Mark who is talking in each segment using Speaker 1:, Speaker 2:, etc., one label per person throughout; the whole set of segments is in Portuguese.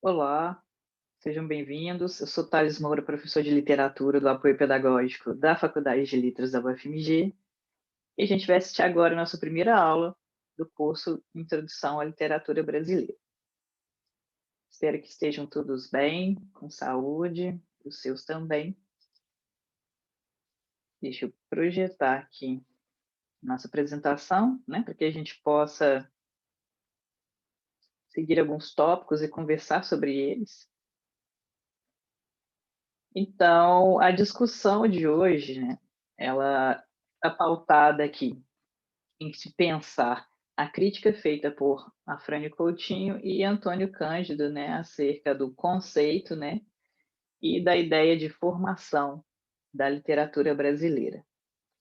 Speaker 1: Olá, sejam bem-vindos. Eu sou Thales Moura, professor de literatura do apoio pedagógico da Faculdade de Letras da UFMG, e a gente vai assistir agora a nossa primeira aula do curso Introdução à Literatura Brasileira. Espero que estejam todos bem, com saúde, os seus também. Deixa eu projetar aqui nossa apresentação, para que a gente possa seguir alguns tópicos e conversar sobre eles. Então, a discussão de hoje, ela está pautada aqui em se pensar a crítica feita por Afrânio Coutinho e Antônio Cândido, acerca do conceito, e da ideia de formação da literatura brasileira,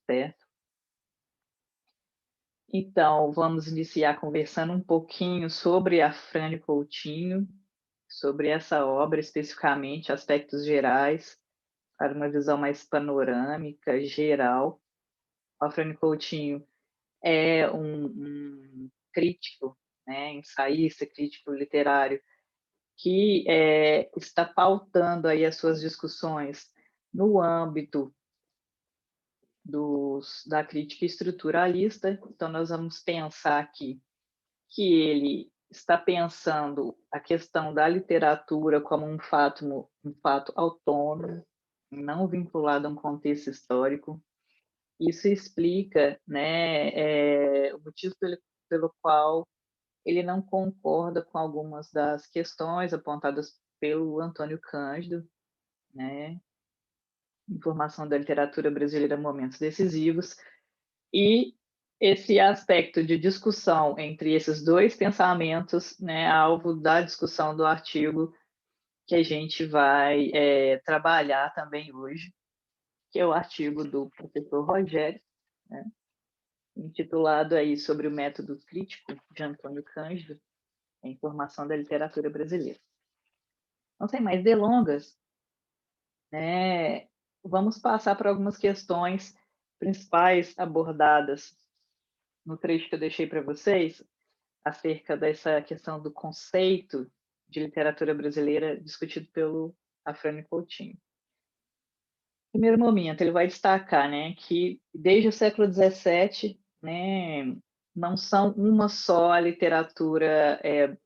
Speaker 1: certo? Então, vamos iniciar conversando um pouquinho sobre Afrânio Coutinho, sobre essa obra especificamente, aspectos gerais, para uma visão mais panorâmica, geral. Afrânio Coutinho é um crítico, ensaísta, crítico literário, que está pautando aí as suas discussões no âmbito da crítica estruturalista. Então, nós vamos pensar aqui que ele está pensando a questão da literatura como um fato autônomo, não vinculado a um contexto histórico. Isso explica, o motivo pelo qual ele não concorda com algumas das questões apontadas pelo Antônio Cândido, Informação da literatura brasileira, momentos decisivos, e esse aspecto de discussão entre esses dois pensamentos, alvo da discussão do artigo que a gente vai trabalhar também hoje, que é o artigo do professor Rogério, intitulado aí sobre o método crítico de Antônio Cândido, a informação da literatura brasileira. Não sem mais delongas, vamos passar por algumas questões principais abordadas no trecho que eu deixei para vocês, acerca dessa questão do conceito de literatura brasileira discutido pelo Afrânio Coutinho. No primeiro momento, ele vai destacar que, desde o século XVII, não são uma só a literatura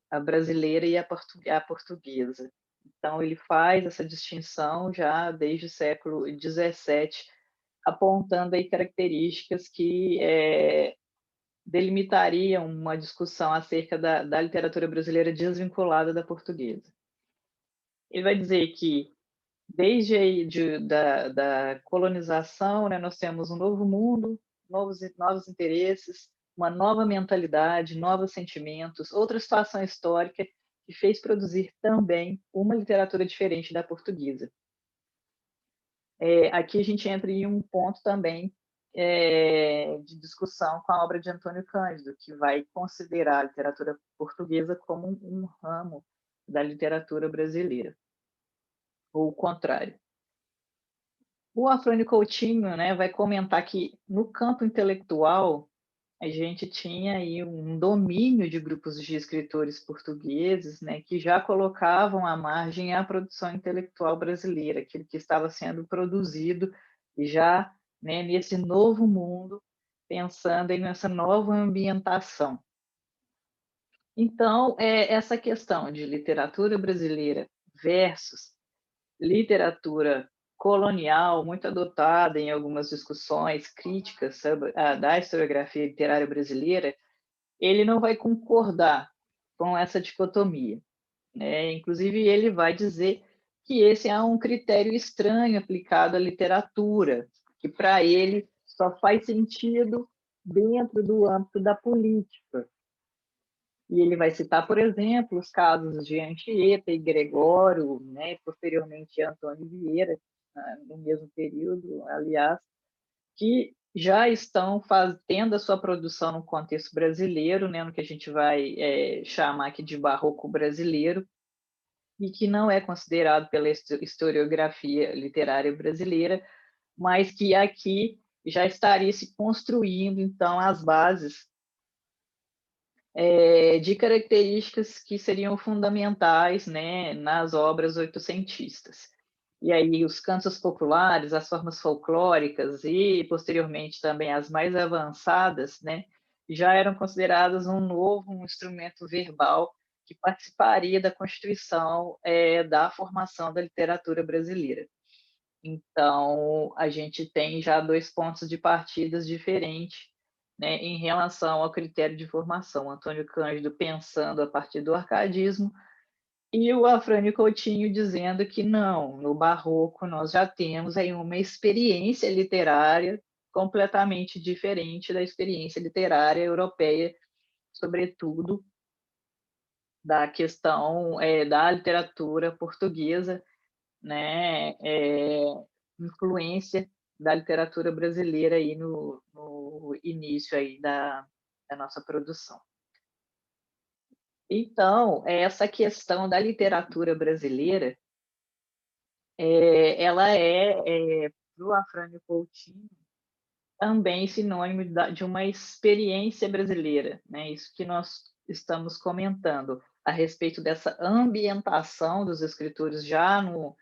Speaker 1: a brasileira e a portuguesa. Então, ele faz essa distinção já desde o século XVII, apontando aí características que delimitariam uma discussão acerca da literatura brasileira desvinculada da portuguesa. Ele vai dizer que, desde aí da colonização, nós temos um novo mundo, novos interesses, uma nova mentalidade, novos sentimentos, outra situação histórica que fez produzir também uma literatura diferente da portuguesa. Aqui a gente entra em um ponto também de discussão com a obra de Antônio Cândido, que vai considerar a literatura portuguesa como um ramo da literatura brasileira, ou o contrário. O Afrânio Coutinho vai comentar que, no campo intelectual, a gente tinha aí um domínio de grupos de escritores portugueses, que já colocavam à margem a produção intelectual brasileira, aquilo que estava sendo produzido já nesse novo mundo, pensando aí nessa nova ambientação. Então, essa questão de literatura brasileira versus literatura colonial, muito adotada em algumas discussões críticas sobre da historiografia literária brasileira, ele não vai concordar com essa dicotomia. Inclusive, ele vai dizer que esse é um critério estranho aplicado à literatura, que para ele só faz sentido dentro do âmbito da política. E ele vai citar, por exemplo, os casos de Anchieta e Gregório, posteriormente Antônio Vieira, no mesmo período, aliás, que já estão tendo a sua produção no contexto brasileiro, no que a gente vai chamar aqui de barroco brasileiro, e que não é considerado pela historiografia literária brasileira, mas que aqui já estaria se construindo, então, as bases de características que seriam fundamentais, né, nas obras oitocentistas. E aí os cantos populares, as formas folclóricas e, posteriormente, também as mais avançadas, né, já eram consideradas um novo instrumento verbal que participaria da constituição da formação da literatura brasileira. Então, a gente tem já dois pontos de partidas diferentes, né, em relação ao critério de formação. Antônio Cândido pensando a partir do arcadismo e o Afrânio Coutinho dizendo que não, no barroco nós já temos aí uma experiência literária completamente diferente da experiência literária europeia, sobretudo da questão da literatura portuguesa, né, influência da literatura brasileira aí no início aí da nossa produção. Então, essa questão da literatura brasileira, ela para o Afrânio Coutinho, também sinônimo de uma experiência brasileira, né? Isso que nós estamos comentando a respeito dessa ambientação dos escritores já no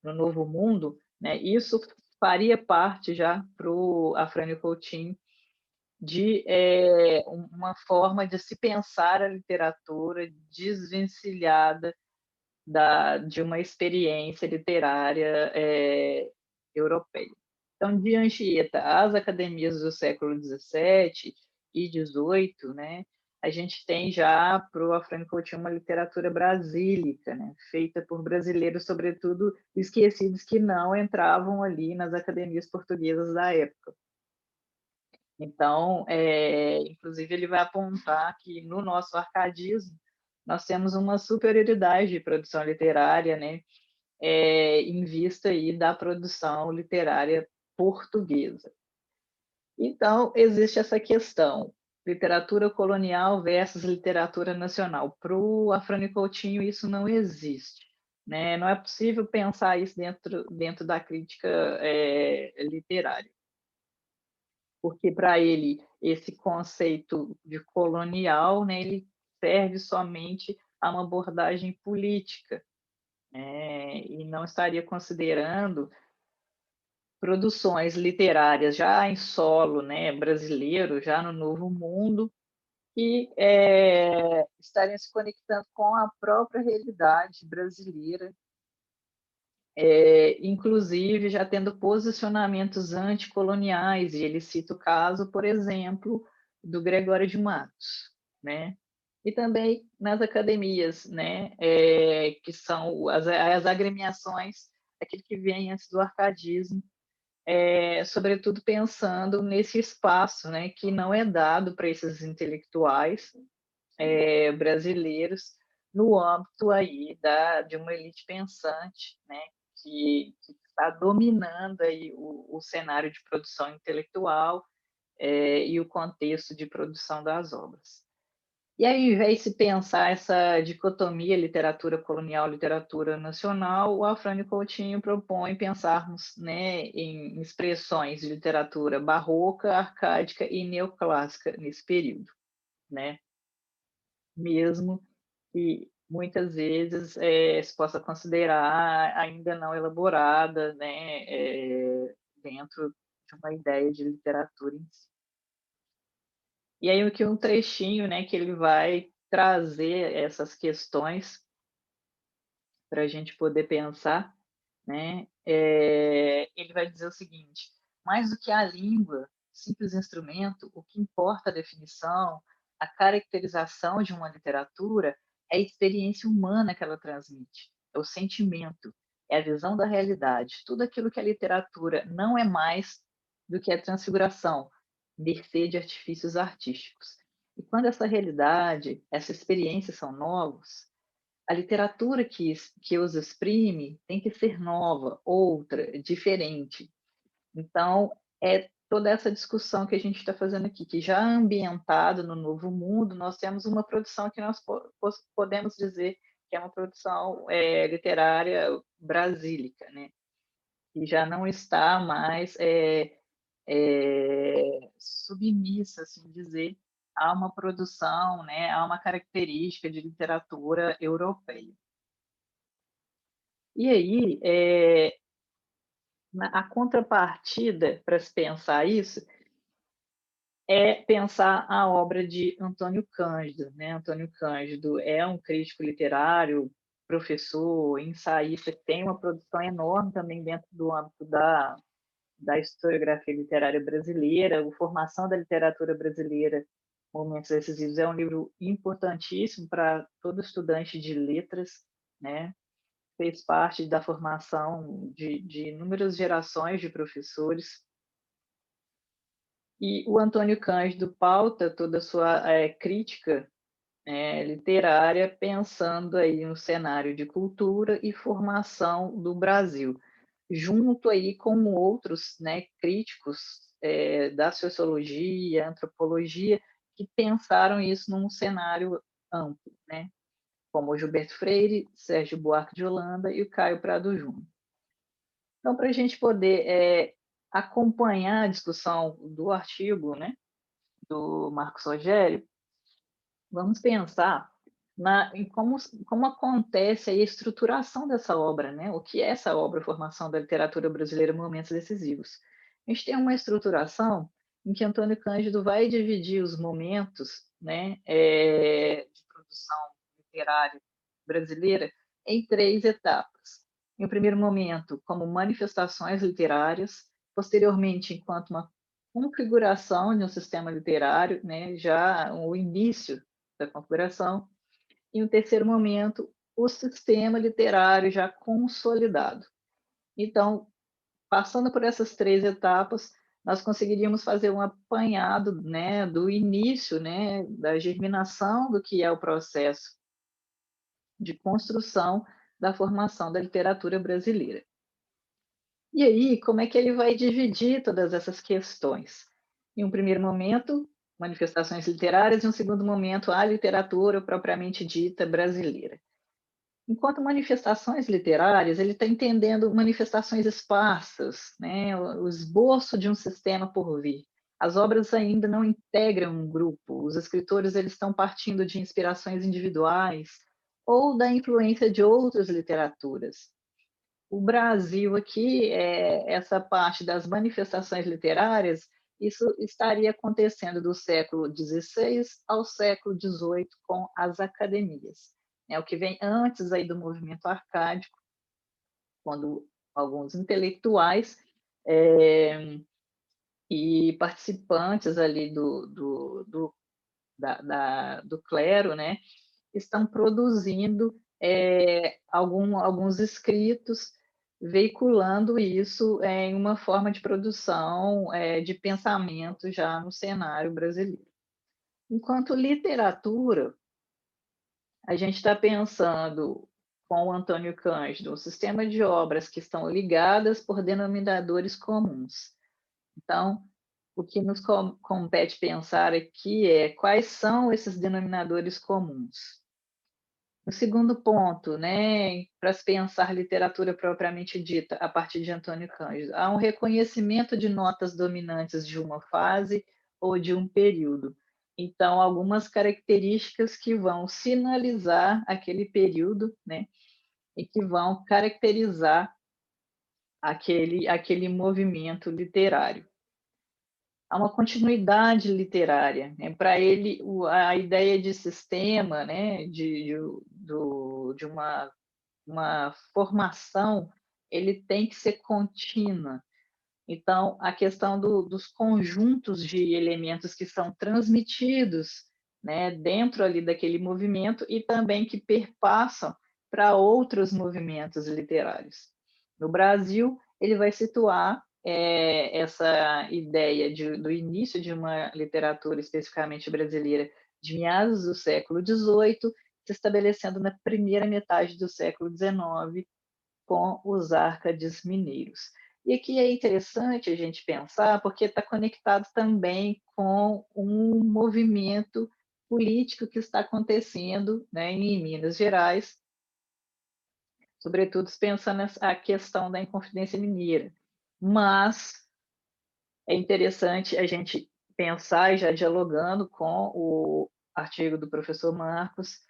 Speaker 1: Novo Mundo, né? Isso faria parte já para o Afrânio Coutinho de uma forma de se pensar a literatura desvencilhada de uma experiência literária europeia. Então, de Anchieta às academias do século XVII e XVIII, né, a gente tem já para o Afrânio Coutinho uma literatura brasílica, né, feita por brasileiros, sobretudo esquecidos, que não entravam ali nas academias portuguesas da época. Então, inclusive, ele vai apontar que no nosso arcadismo nós temos uma superioridade de produção literária, né, em vista aí da produção literária portuguesa. Então, existe essa questão, literatura colonial versus literatura nacional. Para o Afrânio Coutinho, isso não existe. Né? Não é possível pensar isso dentro da crítica literária. Porque, para ele, esse conceito de colonial, né, ele serve somente a uma abordagem política, e não estaria considerando produções literárias já em solo, né, brasileiro, já no Novo Mundo, que estariam se conectando com a própria realidade brasileira, inclusive já tendo posicionamentos anticoloniais, e ele cita o caso, por exemplo, do Gregório de Matos, né? E também nas academias, né, que são as agremiações, aquele que vem antes do arcadismo, sobretudo pensando nesse espaço, né, que não é dado para esses intelectuais brasileiros no âmbito aí de uma elite pensante, né, que está dominando aí o cenário de produção intelectual e o contexto de produção das obras. E aí, ao invés de se pensar essa dicotomia literatura colonial, literatura nacional, o Afrânio Coutinho propõe pensarmos, né, em expressões de literatura barroca, arcádica e neoclássica nesse período, né? Mesmo que muitas vezes se possa considerar ainda não elaborada, né, dentro de uma ideia de literatura em si. E aí aqui um trechinho, né, que ele vai trazer essas questões para a gente poder pensar, né? Ele vai dizer o seguinte: mais do que a língua, simples instrumento, o que importa a definição, a caracterização de uma literatura é a experiência humana que ela transmite, é o sentimento, é a visão da realidade. Tudo aquilo que a literatura não é mais do que a transfiguração, mercê de artifícios artísticos. E quando essa realidade, essa experiência são novos, a literatura que os exprime tem que ser nova, outra, diferente. Então, é toda essa discussão que a gente está fazendo aqui, que já ambientado no Novo Mundo, nós temos uma produção que nós podemos dizer que é uma produção literária brasílica, né? Que já não está mais submissa, assim dizer, há uma produção, né, há uma característica de literatura europeia. E aí, a contrapartida para se pensar isso é pensar a obra de Antônio Cândido, né. Antônio Cândido é um crítico literário, professor, ensaísta, que tem uma produção enorme também dentro do âmbito da historiografia literária brasileira. A Formação da Literatura Brasileira, Momentos Decisivos, é um livro importantíssimo para todo estudante de letras, né. Fez parte da formação de inúmeras gerações de professores. E o Antônio Cândido pauta toda a sua crítica literária, pensando aí no cenário de cultura e formação do Brasil, junto aí com outros, né, críticos da sociologia, antropologia, que pensaram isso num cenário amplo, né, como o Gilberto Freire, Sérgio Buarque de Holanda e o Caio Prado Júnior. Então, para a gente poder acompanhar a discussão do artigo, né, do Marcos Rogério, vamos pensar em como acontece a estruturação dessa obra, né? O que é essa obra, Formação da Literatura Brasileira, Momentos Decisivos. A gente tem uma estruturação em que Antônio Cândido vai dividir os momentos, né, de produção literária brasileira em 3 etapas. Em um primeiro momento, como manifestações literárias, posteriormente, enquanto uma configuração de um sistema literário, né, já o início da configuração, e no terceiro momento, o sistema literário já consolidado. Então, passando por essas 3 etapas, nós conseguiríamos fazer um apanhado, né, do início, né, da germinação do que é o processo de construção da formação da literatura brasileira. E aí, como é que ele vai dividir todas essas questões? Em um primeiro momento, manifestações literárias, e um segundo momento, a literatura propriamente dita brasileira. Enquanto manifestações literárias, ele está entendendo manifestações esparsas, né, o esboço de um sistema por vir. As obras ainda não integram um grupo, os escritores eles estão partindo de inspirações individuais ou da influência de outras literaturas. O Brasil aqui, essa parte das manifestações literárias, isso estaria acontecendo do século XVI ao século XVIII com as academias, né, o que vem antes aí do movimento arcádico, quando alguns intelectuais e participantes ali do clero, né, estão produzindo alguns escritos, veiculando isso em uma forma de produção de pensamento já no cenário brasileiro. Enquanto literatura, a gente está pensando com o Antônio Cândido um sistema de obras que estão ligadas por denominadores comuns. Então, o que nos compete pensar aqui é quais são esses denominadores comuns. O segundo ponto, né, para se pensar literatura propriamente dita, a partir de Antônio Cândido, há um reconhecimento de notas dominantes de uma fase ou de um período. Então, algumas características que vão sinalizar aquele período, né, e que vão caracterizar aquele movimento literário. Há uma continuidade literária, né? Para ele, a ideia de sistema, né, de uma formação, ele tem que ser contínua. Então, a questão dos conjuntos de elementos que são transmitidos, né, dentro ali daquele movimento e também que perpassam para outros movimentos literários. No Brasil, ele vai situar essa ideia do início de uma literatura especificamente brasileira de meados do século XVIII, se estabelecendo na primeira metade do século XIX com os Árcades mineiros. E aqui é interessante a gente pensar, porque está conectado também com um movimento político que está acontecendo, né, em Minas Gerais, sobretudo pensando a questão da Inconfidência Mineira. Mas é interessante a gente pensar, e já dialogando com o artigo do professor Marcos,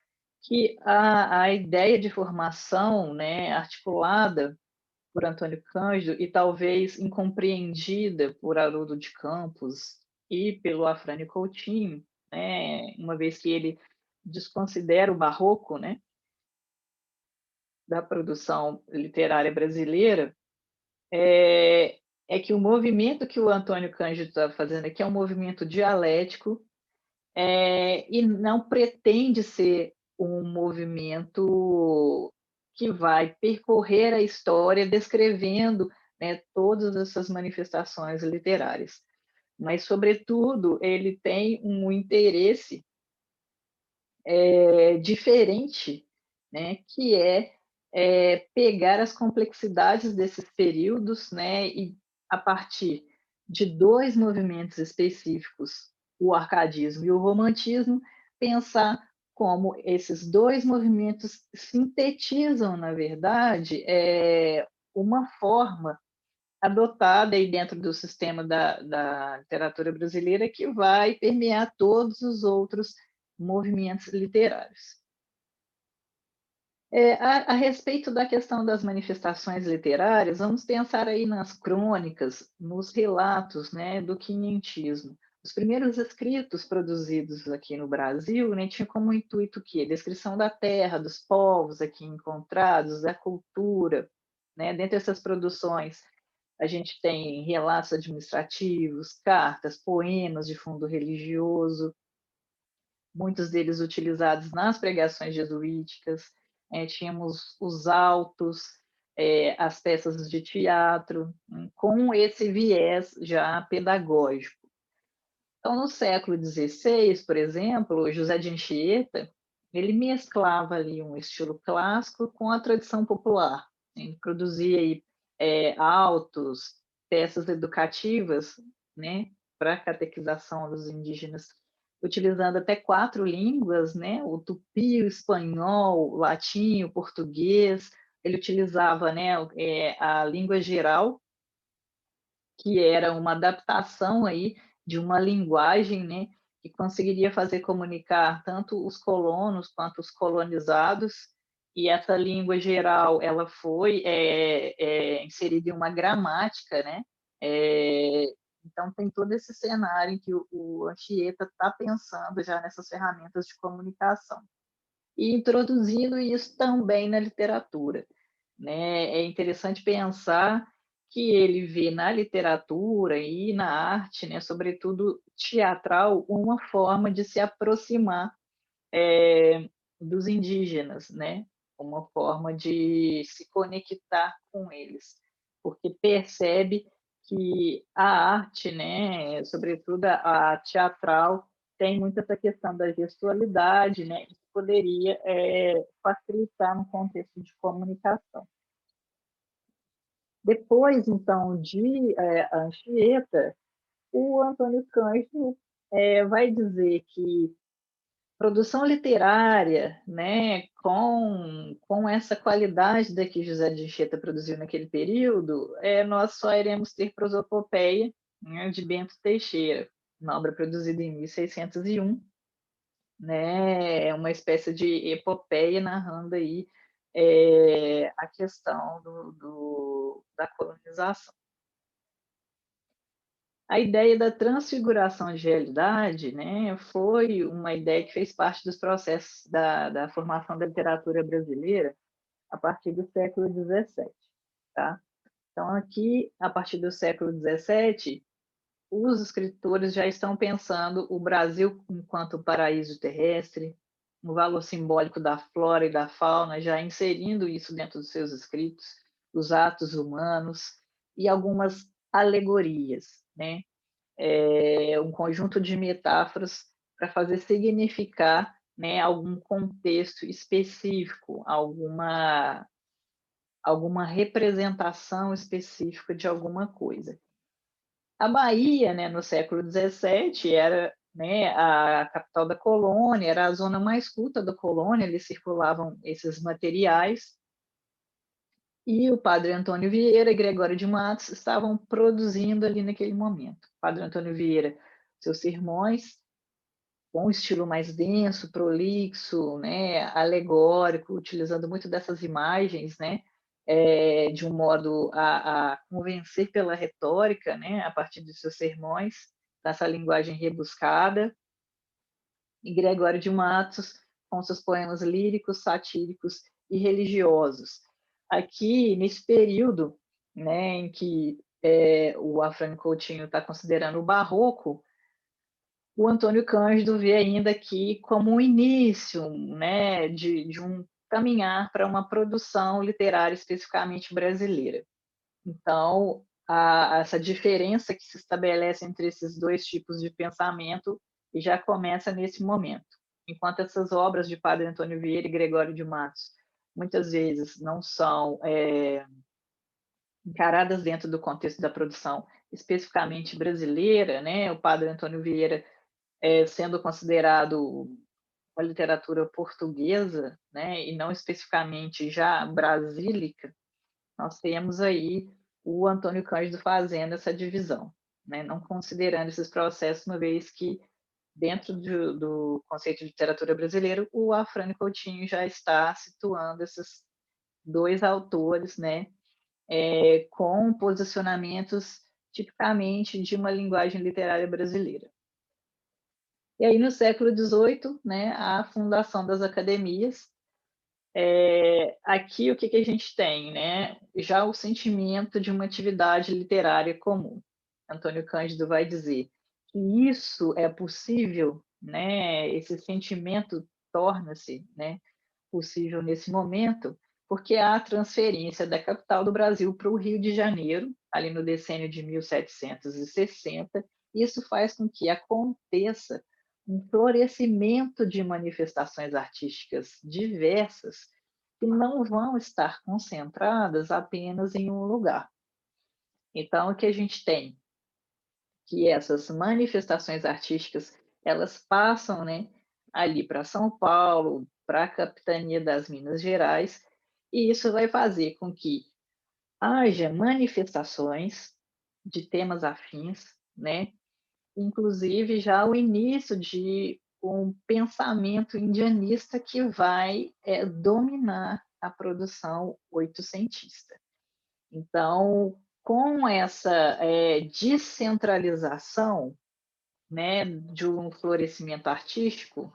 Speaker 1: que a ideia de formação, né, articulada por Antônio Cândido e talvez incompreendida por Haroldo de Campos e pelo Afrânio Coutinho, né, uma vez que ele desconsidera o barroco, né, da produção literária brasileira, é que o movimento que o Antônio Cândido está fazendo aqui é um movimento dialético, e não pretende ser um movimento que vai percorrer a história descrevendo, né, todas essas manifestações literárias. Mas, sobretudo, ele tem um interesse diferente, né, que pegar as complexidades desses períodos, né, e a partir de dois movimentos específicos, o arcadismo e o romantismo, pensar como esses dois movimentos sintetizam, na verdade, uma forma adotada aí dentro do sistema da literatura brasileira que vai permear todos os outros movimentos literários. A respeito da questão das manifestações literárias, vamos pensar aí nas crônicas, nos relatos, né, do quinhentismo. Os primeiros escritos produzidos aqui no Brasil, né, tinham como intuito o quê? Descrição da terra, dos povos aqui encontrados, da cultura, né? Dentre essas produções, a gente tem relatos administrativos, cartas, poemas de fundo religioso, muitos deles utilizados nas pregações jesuíticas. Tínhamos os autos, as peças de teatro, com esse viés já pedagógico. Então, no século XVI, por exemplo, José de Anchieta, ele mesclava ali um estilo clássico com a tradição popular. Ele produzia aí, autos, peças educativas, né, para a catequização dos indígenas, utilizando até 4 línguas, né, o tupi, o espanhol, o latim, o português. Ele utilizava, né, a língua geral, que era uma adaptação aí de uma linguagem, né, que conseguiria fazer comunicar tanto os colonos quanto os colonizados, e essa língua geral ela foi inserida em uma gramática, né? Então tem todo esse cenário em que o Anchieta está pensando já nessas ferramentas de comunicação e introduzindo isso também na literatura, né? É interessante pensar que ele vê na literatura e na arte, né, sobretudo teatral, uma forma de se aproximar dos indígenas, né? Uma forma de se conectar com eles, porque percebe que a arte, né, sobretudo a teatral, tem muito essa questão da gestualidade, né, que poderia facilitar no contexto de comunicação. Depois, então, de Anchieta, o Antônio Cândido vai dizer que produção literária, né, com essa qualidade da que José de Anchieta produziu naquele período, nós só iremos ter prosopopeia, né, de Bento Teixeira, uma obra produzida em 1601, né, uma espécie de epopeia narrando aí a questão da colonização. A ideia da transfiguração de realidade, né, foi uma ideia que fez parte dos processos da formação da literatura brasileira a partir do século XVII. Tá? Então, aqui, a partir do século XVII, os escritores já estão pensando o Brasil enquanto paraíso terrestre, o valor simbólico da flora e da fauna, já inserindo isso dentro dos seus escritos, os atos humanos e algumas alegorias, né? Um conjunto de metáforas para fazer significar, né, algum contexto específico, alguma representação específica de alguma coisa. A Bahia, né, no século XVII, era, né, a capital da colônia, era a zona mais culta da colônia, ali circulavam esses materiais, e o padre Antônio Vieira e Gregório de Matos estavam produzindo ali naquele momento. O padre Antônio Vieira seus sermões, com um estilo mais denso, prolixo, né, alegórico, utilizando muito dessas imagens, né, de um modo a convencer pela retórica, né, a partir de seus sermões, dessa linguagem rebuscada. E Gregório de Matos, com seus poemas líricos, satíricos e religiosos. Aqui, nesse período, né, em que o Afrânio Coutinho está considerando o barroco, o Antônio Cândido vê ainda aqui como um início, né, de um caminhar para uma produção literária especificamente brasileira. Então, essa diferença que se estabelece entre esses dois tipos de pensamento já começa nesse momento. Enquanto essas obras de Padre Antônio Vieira e Gregório de Matos muitas vezes não são encaradas dentro do contexto da produção especificamente brasileira, né? O Padre Antônio Vieira sendo considerado uma literatura portuguesa, né, e não especificamente já brasílica, nós temos aí o Antônio Cândido fazendo essa divisão, né, não considerando esses processos, uma vez que dentro do conceito de literatura brasileira, o Afrânio Coutinho já está situando esses dois autores, né, com posicionamentos tipicamente de uma linguagem literária brasileira. E aí, no século XVIII, né, a fundação das academias. Aqui, o que, que a gente tem? Né? Já o sentimento de uma atividade literária comum. Antônio Cândido vai dizer que isso é possível, né? Esse sentimento torna-se, né, possível nesse momento, porque há a transferência da capital do Brasil para o Rio de Janeiro, ali no decênio de 1760. Isso faz com que aconteça um florescimento de manifestações artísticas diversas que não vão estar concentradas apenas em um lugar. Então, o que a gente tem? Que essas manifestações artísticas, elas passam, né, ali para São Paulo, para a capitania das Minas Gerais, e isso vai fazer com que haja manifestações de temas afins, né? Inclusive já o início de um pensamento indianista que vai dominar a produção oitocentista. Então, com essa descentralização, né, de um florescimento artístico,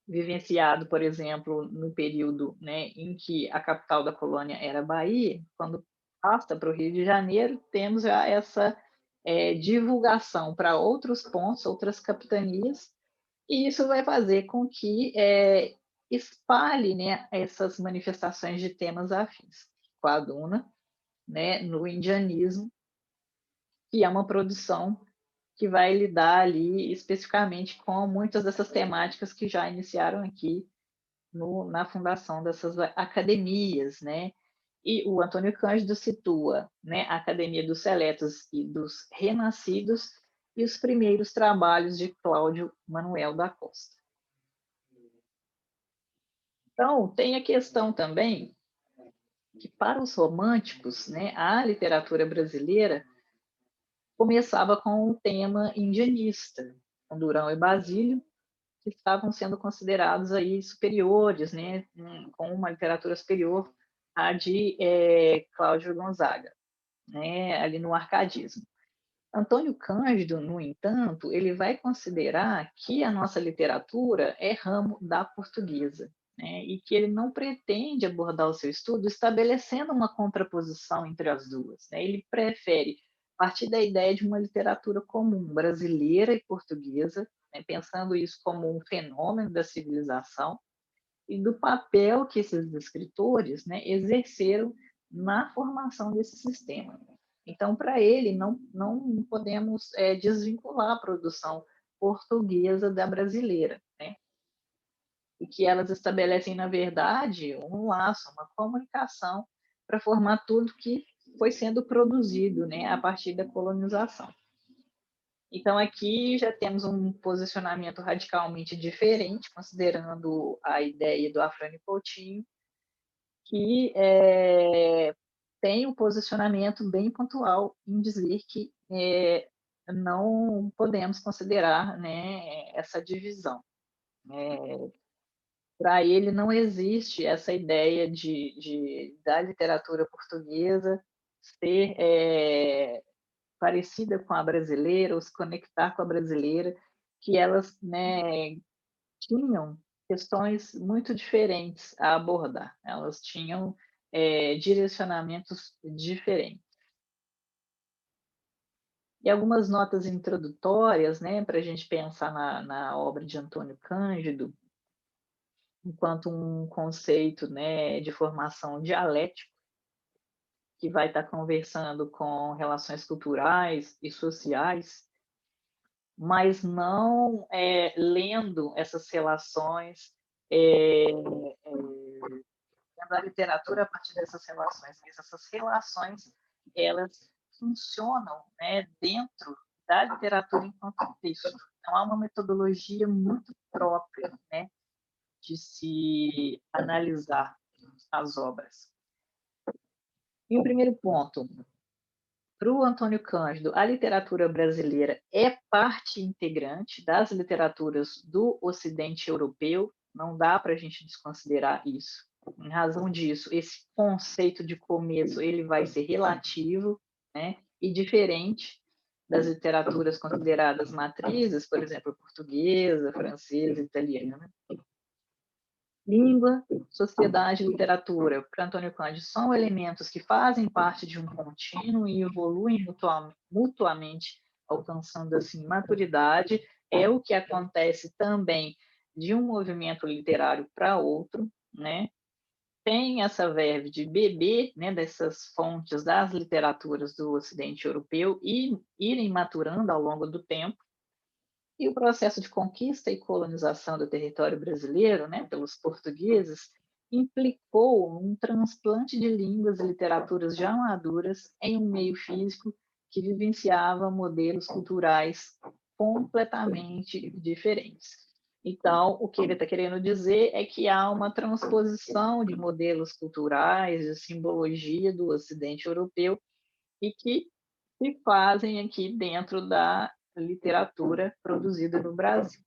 Speaker 1: vivenciado, por exemplo, no período, né, em que a capital da colônia era Bahia, quando passa para o Rio de Janeiro, temos já essa divulgação para outros pontos, outras capitanias, e isso vai fazer com que espalhe, né, essas manifestações de temas afins. Coaduna, né, no indianismo, que é uma produção que vai lidar ali especificamente com muitas dessas temáticas que já iniciaram aqui na fundação dessas academias, né? E o Antônio Cândido situa, né, a Academia dos Seletos e dos Renascidos e os primeiros trabalhos de Cláudio Manuel da Costa. Então, tem a questão também que, para os românticos, né, a literatura brasileira começava com um tema indianista, com Durão e Basílio, que estavam sendo considerados aí superiores, né, com uma literatura superior à de Cláudio Gonzaga, né, ali no arcadismo. Antônio Cândido, no entanto, ele vai considerar que a nossa literatura é ramo da portuguesa, né, e que ele não pretende abordar o seu estudo estabelecendo uma contraposição entre as duas. Né? Ele prefere partir da ideia de uma literatura comum, brasileira e portuguesa, né, pensando isso como um fenômeno da civilização e do papel que esses escritores, né, exerceram na formação desse sistema. Então, para ele, não podemos desvincular a produção portuguesa da brasileira, né? E que elas estabelecem, na verdade, um laço, uma comunicação para formar tudo que foi sendo produzido, né, a partir da colonização. Então, aqui já temos um posicionamento radicalmente diferente, considerando a ideia do Afrânio Coutinho, que tem um posicionamento bem pontual em dizer que não podemos considerar, né, essa divisão. Para ele não existe essa ideia da literatura portuguesa ser parecida com a brasileira, ou se conectar com a brasileira, que elas, né, tinham questões muito diferentes a abordar, elas tinham direcionamentos diferentes. E algumas notas introdutórias, né, para a gente pensar na obra de Antônio Cândido, enquanto um conceito, né, de formação dialética, que vai estar conversando com relações culturais e sociais, mas não lendo essas relações, lendo a literatura a partir dessas relações, mas essas relações, elas funcionam, né, dentro da literatura enquanto texto. Então, há uma metodologia muito própria, né, de se analisar as obras. E o primeiro ponto, para o Antônio Cândido, a literatura brasileira é parte integrante das literaturas do Ocidente europeu, não dá para a gente desconsiderar isso. Em razão disso, esse conceito de começo ele vai ser relativo, né, e diferente das literaturas consideradas matrizes, por exemplo, portuguesa, francesa, italiana. Língua, sociedade e literatura, para Antônio Cândido, são elementos que fazem parte de um contínuo e evoluem mutuamente, alcançando assim maturidade. É o que acontece também de um movimento literário para outro, né? Tem essa verve de beber, né, dessas fontes das literaturas do Ocidente europeu e irem maturando ao longo do tempo. E o processo de conquista e colonização do território brasileiro, né, pelos portugueses, implicou um transplante de línguas e literaturas já maduras em um meio físico que vivenciava modelos culturais completamente diferentes. Então, o que ele está querendo dizer é que há uma transposição de modelos culturais, de simbologia do Ocidente europeu, e que se fazem aqui dentro da literatura produzida no Brasil.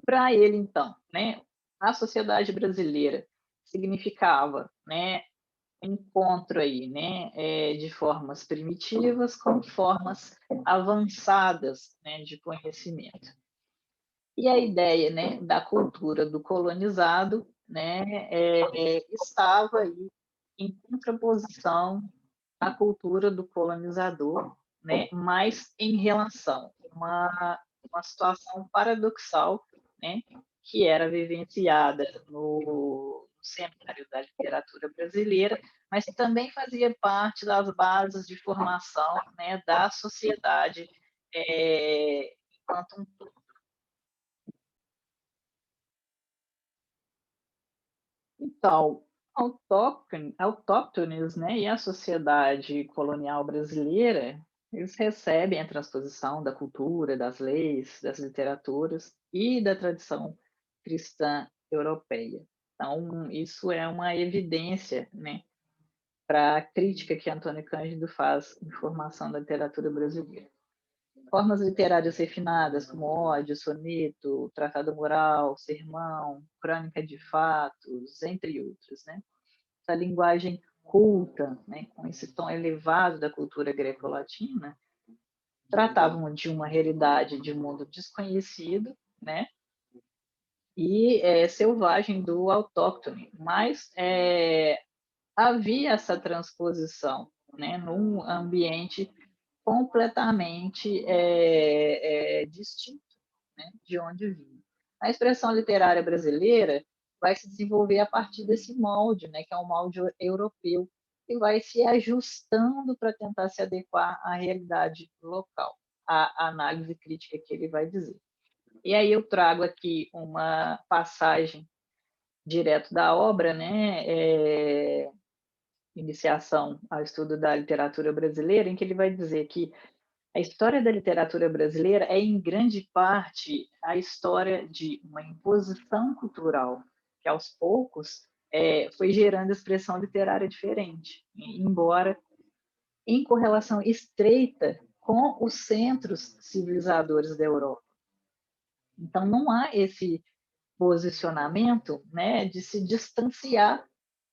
Speaker 1: Para ele, então, né, a sociedade brasileira significava, né, encontro aí, né, de formas primitivas com formas avançadas, né, de conhecimento. E a ideia, né, da cultura do colonizado, né, estava aí em contraposição à cultura do colonizador, né, mas em relação a uma situação paradoxal, né, que era vivenciada no cenário da literatura brasileira, mas também fazia parte das bases de formação, né, da sociedade enquanto um todo. Então, autóctones, né, e a sociedade colonial brasileira, eles recebem a transposição da cultura, das leis, das literaturas e da tradição cristã europeia. Então, isso é uma evidência, né, para a crítica que Antônio Cândido faz em formação da literatura brasileira. Formas literárias refinadas, como ódio, soneto, tratado moral, sermão, crônica de fatos, entre outros, né? Essa linguagem culta, né, com esse tom elevado da cultura greco-latina, tratavam de uma realidade de um mundo desconhecido, né, e selvagem do autóctone, mas havia essa transposição, né, num ambiente completamente distinto, né, de onde vinha. A expressão literária brasileira vai se desenvolver a partir desse molde, né, que é um molde europeu, e vai se ajustando para tentar se adequar à realidade local, à análise crítica que ele vai dizer. E aí eu trago aqui uma passagem direto da obra, né, Iniciação ao Estudo da Literatura Brasileira, em que ele vai dizer que a história da literatura brasileira é, em grande parte, a história de uma imposição cultural, que aos poucos foi gerando expressão literária diferente, embora em correlação estreita com os centros civilizadores da Europa. Então, não há esse posicionamento, né, de se distanciar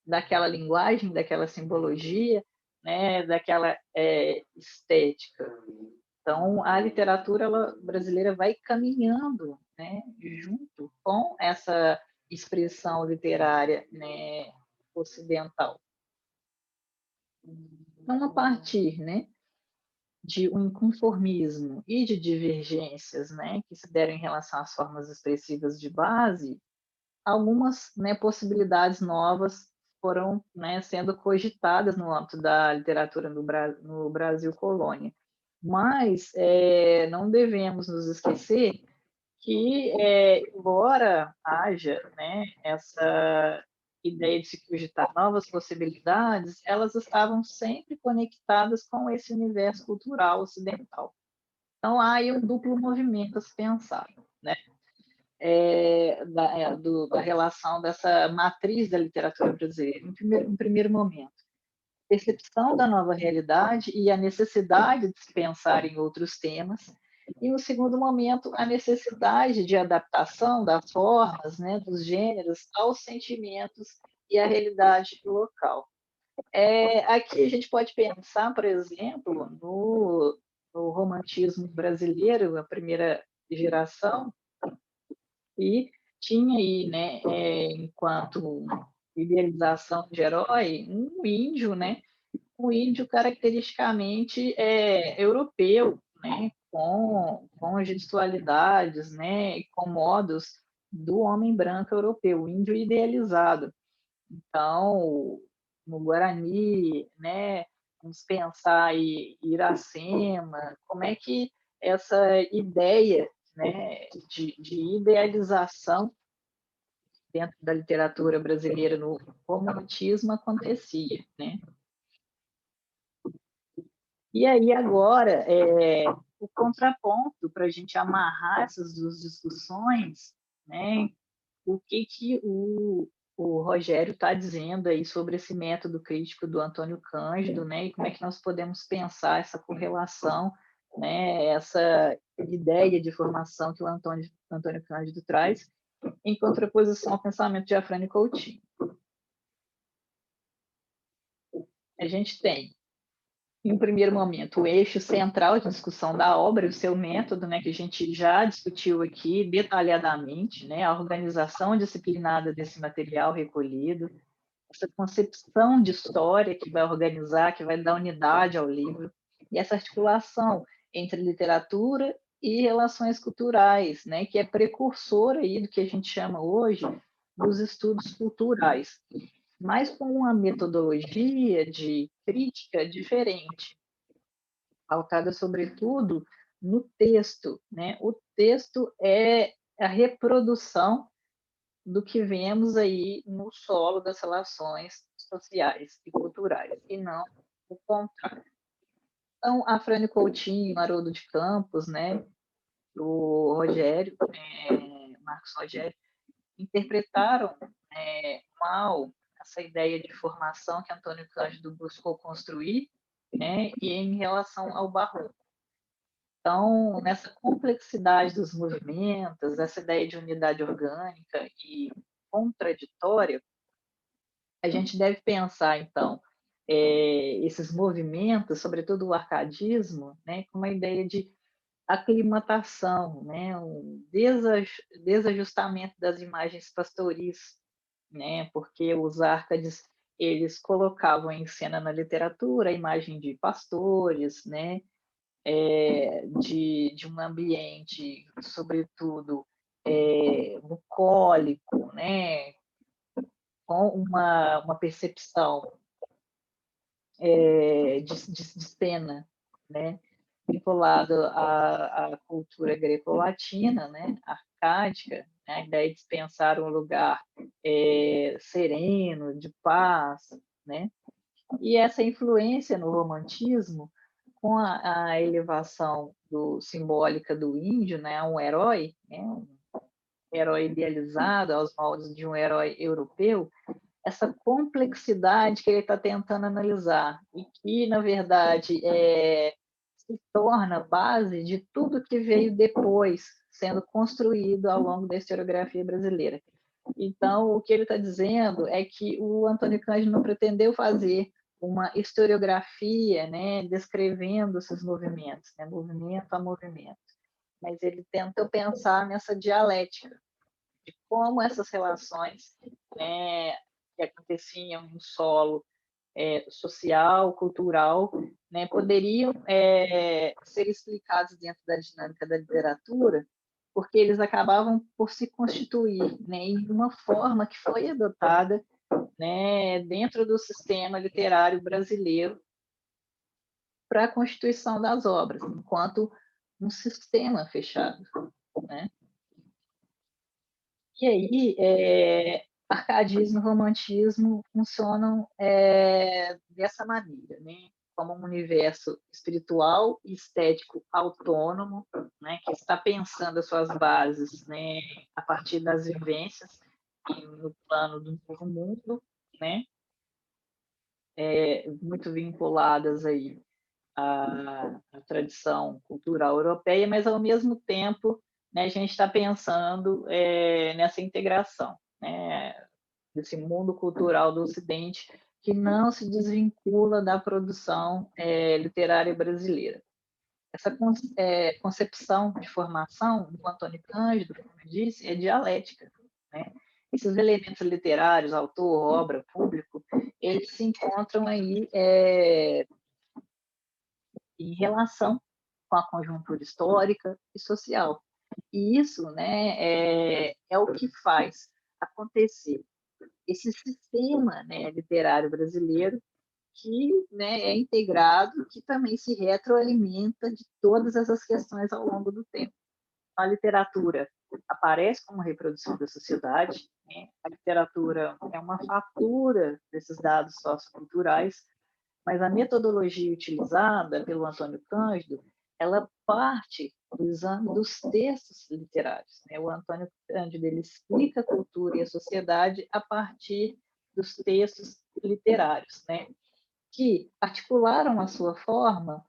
Speaker 1: daquela linguagem, daquela simbologia, né, daquela estética. Então, a literatura brasileira vai caminhando, né, junto com essa expressão literária, né, ocidental. Então, a partir, né, de um inconformismo e de divergências, né, que se deram em relação às formas expressivas de base, algumas, né, possibilidades novas foram, né, sendo cogitadas no âmbito da literatura no Brasil colônia. Mas não devemos nos esquecer que, embora haja, né, essa ideia de se cogitar novas possibilidades, elas estavam sempre conectadas com esse universo cultural ocidental. Então, há aí um duplo movimento a se pensar, né? Da relação dessa matriz da literatura brasileira, em primeiro momento. Percepção da nova realidade e a necessidade de se pensar em outros temas, e no segundo momento, a necessidade de adaptação das formas, né, dos gêneros aos sentimentos e à realidade local. Aqui a gente pode pensar, por exemplo, no romantismo brasileiro, a primeira geração, e tinha aí, né, enquanto idealização de herói, um índio, né, um índio caracteristicamente europeu, né, com gestualidades, né, e com modos do homem branco europeu, o índio idealizado. Então, no Guarani, né, vamos pensar em Iracema, como é que essa ideia, né, de idealização dentro da literatura brasileira no romantismo acontecia, né? E aí agora, o contraponto para a gente amarrar essas duas discussões, né? O que o Rogério está dizendo aí sobre esse método crítico do Antônio Cândido, né? E como é que nós podemos pensar essa correlação, né? Essa ideia de formação que o Antônio Cândido traz, em contraposição ao pensamento de Afrânio Coutinho. A gente tem, em um primeiro momento, o eixo central de discussão da obra, o seu método, né, que a gente já discutiu aqui detalhadamente, né, a organização disciplinada desse material recolhido, essa concepção de história que vai organizar, que vai dar unidade ao livro, e essa articulação entre literatura e relações culturais, né, que é precursora aí do que a gente chama hoje dos estudos culturais, mas com uma metodologia de crítica diferente, pautada sobretudo no texto, né? O texto é a reprodução do que vemos aí no solo das relações sociais e culturais, e não o contrário. Então, Afrânio Coutinho, Haroldo de Campos, né, o Rogério, Marcos Rogério, interpretaram mal essa ideia de formação que Antônio Cândido buscou construir, né, e em relação ao barroco. Então, nessa complexidade dos movimentos, essa ideia de unidade orgânica e contraditória, a gente deve pensar, então, esses movimentos, sobretudo o arcadismo, né, com uma ideia de aclimatação, né, um desajustamento das imagens pastoris, né, porque os árcades eles colocavam em cena na literatura a imagem de pastores, né, de um ambiente, sobretudo, bucólico, né, com uma percepção de cena, né, vinculado à cultura greco-latina, né, arcádica, né, a ideia de pensar um lugar sereno, de paz, né, e essa influência no romantismo, com a elevação simbólica do índio, né, um herói, né, um herói idealizado aos moldes de um herói europeu, essa complexidade que ele está tentando analisar e que, na verdade, se torna base de tudo que veio depois, sendo construído ao longo da historiografia brasileira. Então, o que ele está dizendo é que o Antônio Cândido não pretendeu fazer uma historiografia, né, descrevendo esses movimentos, né, movimento a movimento, mas ele tentou pensar nessa dialética de como essas relações, né, que aconteciam no solo social, cultural, né, poderiam ser explicados dentro da dinâmica da literatura, porque eles acabavam por se constituir, né, em uma forma que foi adotada, né, dentro do sistema literário brasileiro para a constituição das obras, enquanto um sistema fechado, né? E aí, arcadismo e romantismo funcionam dessa maneira, né? Como um universo espiritual e estético autônomo, né? Que está pensando as suas bases, né? A partir das vivências no plano do novo mundo, né? Muito vinculadas aí à tradição cultural europeia, mas ao mesmo tempo, né, a gente está pensando nessa integração, né, desse mundo cultural do Ocidente que não se desvincula da produção literária brasileira. Essa concepção de formação do Antônio Cândido, como eu disse, é dialética, né? Esses elementos literários, autor, obra, público, eles se encontram aí em relação com a conjuntura histórica e social. E isso, né, é o que faz acontecer esse sistema, né, literário brasileiro que, né, é integrado, que também se retroalimenta de todas essas questões ao longo do tempo. A literatura aparece como reprodução da sociedade, né? A literatura é uma fatura desses dados socioculturais, mas a metodologia utilizada pelo Antônio Cândido, ela parte do exame dos textos literários, né? O Antônio Cândido ele explica a cultura e a sociedade a partir dos textos literários, né? Que articularam a sua forma,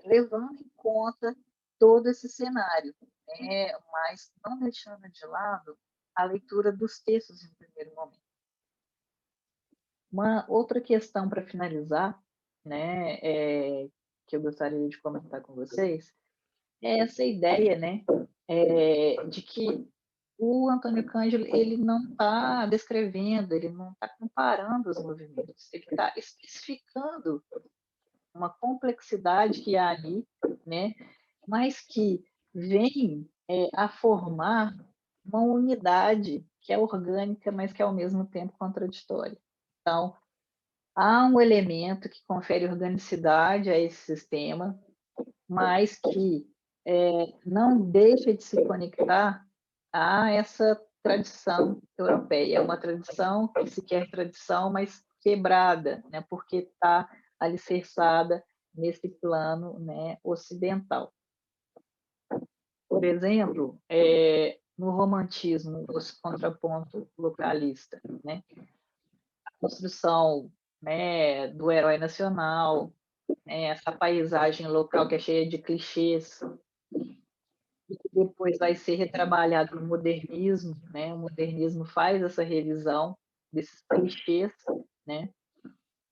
Speaker 1: levando em conta todo esse cenário, né? Mas não deixando de lado a leitura dos textos em primeiro momento. Uma outra questão para finalizar, né, que eu gostaria de comentar com vocês, é essa ideia, né, de que o Antônio Cândido ele não está descrevendo, ele não está comparando os movimentos, ele está especificando uma complexidade que há ali, né, mas que vem a formar uma unidade que é orgânica, mas que é ao mesmo tempo contraditória. Então, há um elemento que confere organicidade a esse sistema, mas que não deixa de se conectar a essa tradição europeia. É uma tradição que se quer tradição, mas quebrada, né, porque está alicerçada nesse plano, né, ocidental. Por exemplo, no romantismo, esse contraponto localista, né, a construção, né, do herói nacional, né, essa paisagem local que é cheia de clichês, e que depois vai ser retrabalhado no modernismo, né? O modernismo faz essa revisão desses clichês, né?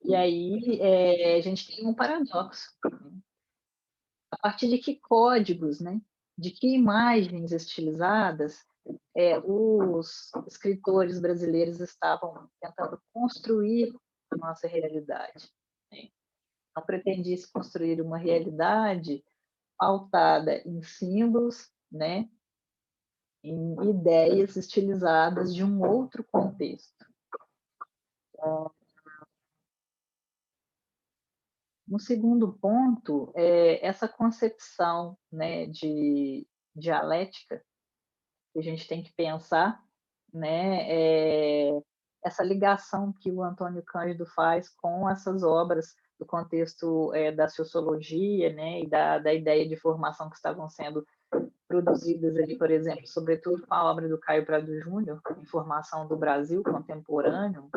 Speaker 1: E aí a gente tem um paradoxo. Né? A partir de que códigos, né? De que imagens estilizadas os escritores brasileiros estavam tentando construir a nossa realidade. Né? Não pretendia se construir uma realidade pautada em símbolos, né? Em ideias estilizadas de um outro contexto. Um segundo ponto é essa concepção, né, de dialética que a gente tem que pensar, né, essa ligação que o Antônio Cândido faz com essas obras do contexto da sociologia, né, e da ideia de formação que estavam sendo produzidas ali, por exemplo, sobretudo com a obra do Caio Prado Júnior, Informação do Brasil Contemporâneo,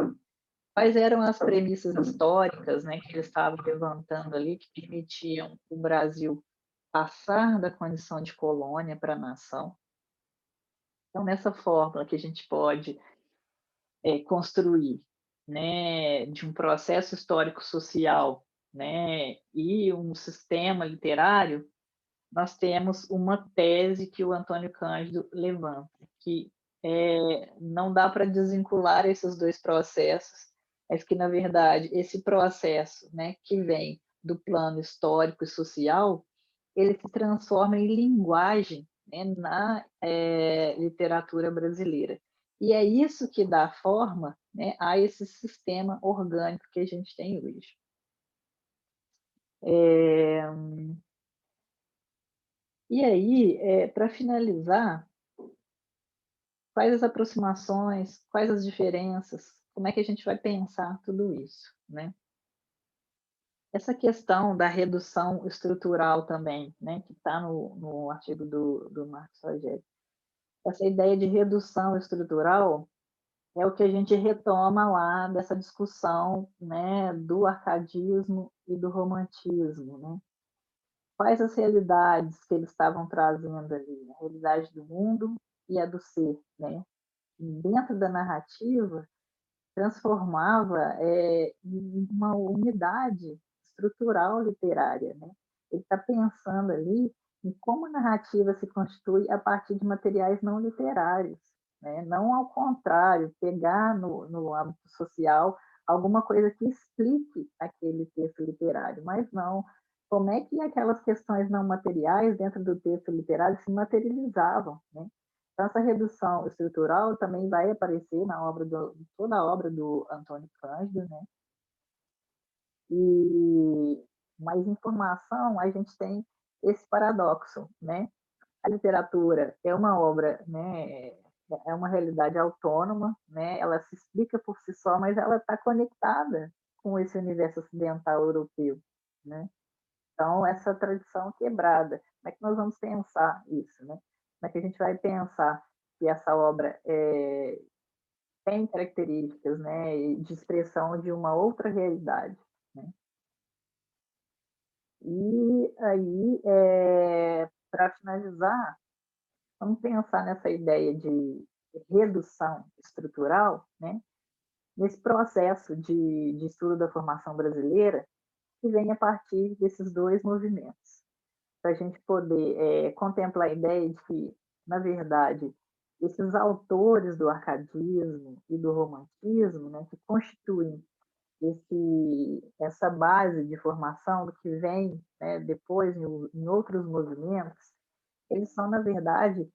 Speaker 1: quais eram as premissas históricas, né, que eles estavam levantando ali, que permitiam o Brasil passar da condição de colônia para nação. Então, nessa fórmula que a gente pode construir, né, de um processo histórico-social, né, e um sistema literário, nós temos uma tese que o Antônio Cândido levanta, que não dá para desvincular esses dois processos, mas que, na verdade, esse processo, né, que vem do plano histórico e social, ele se transforma em linguagem, né, na literatura brasileira. E é isso que dá forma, né, a esse sistema orgânico que a gente tem hoje. E aí, para finalizar, quais as aproximações, quais as diferenças, como é que a gente vai pensar tudo isso, né? Essa questão da redução estrutural também, né, que está no artigo do Marcos Rogério. Essa ideia de redução estrutural é o que a gente retoma lá dessa discussão, né, do arcadismo e do romantismo, né? Quais as realidades que eles estavam trazendo ali? A realidade do mundo e a do ser, né? Dentro da narrativa, transformava em uma unidade estrutural literária, né? Ele está pensando ali em como a narrativa se constitui a partir de materiais não literários, né? Não ao contrário, pegar no âmbito social alguma coisa que explique aquele texto literário, mas não. Como é que aquelas questões não materiais dentro do texto literário se materializavam, né? Então, essa redução estrutural também vai aparecer na obra toda a obra do Antônio Cândido, né? E mais informação, a gente tem esse paradoxo, né? A literatura é uma obra, né? É uma realidade autônoma, né? Ela se explica por si só, mas ela está conectada com esse universo ocidental europeu, né? Então, essa tradição quebrada, como é que nós vamos pensar isso, né? Como é que a gente vai pensar que essa obra tem características, né, de expressão de uma outra realidade, né? E aí, para finalizar, vamos pensar nessa ideia de redução estrutural, né, nesse processo de estudo da formação brasileira, que vem a partir desses dois movimentos, para a gente poder contemplar a ideia de que, na verdade, esses autores do arcadismo e do romantismo, né, que constituem essa base de formação do que vem, né, depois em outros movimentos, eles são, na verdade,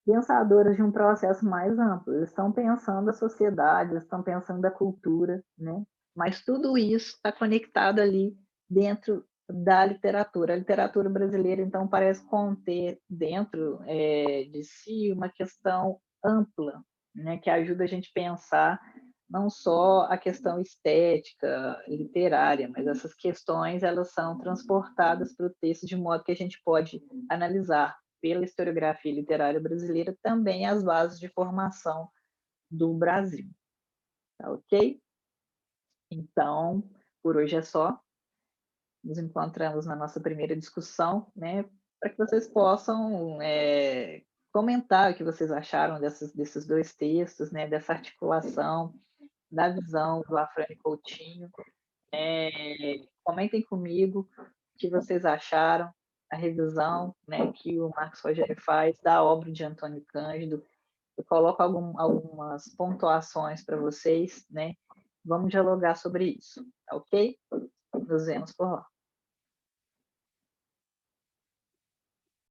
Speaker 1: pensadores de um processo mais amplo. Eles estão pensando a sociedade, eles estão pensando a cultura, né? Mas tudo isso está conectado ali dentro da literatura. A literatura brasileira, então, parece conter dentro de si uma questão ampla, né, que ajuda a gente a pensar não só a questão estética, literária, mas essas questões elas são transportadas para o texto de modo que a gente pode analisar pela historiografia literária brasileira também as bases de formação do Brasil. Tá ok? Então, por hoje é só. Nos encontramos na nossa primeira discussão, né, para que vocês possam comentar o que vocês acharam desses dois textos, né, dessa articulação, da visão do Afrânio Coutinho. Comentem comigo o que vocês acharam, a revisão, né, que o Marcos Rogério faz da obra de Antônio Cândido. Eu coloco algumas pontuações para vocês, né? Vamos dialogar sobre isso, tá ok? Nos vemos por lá.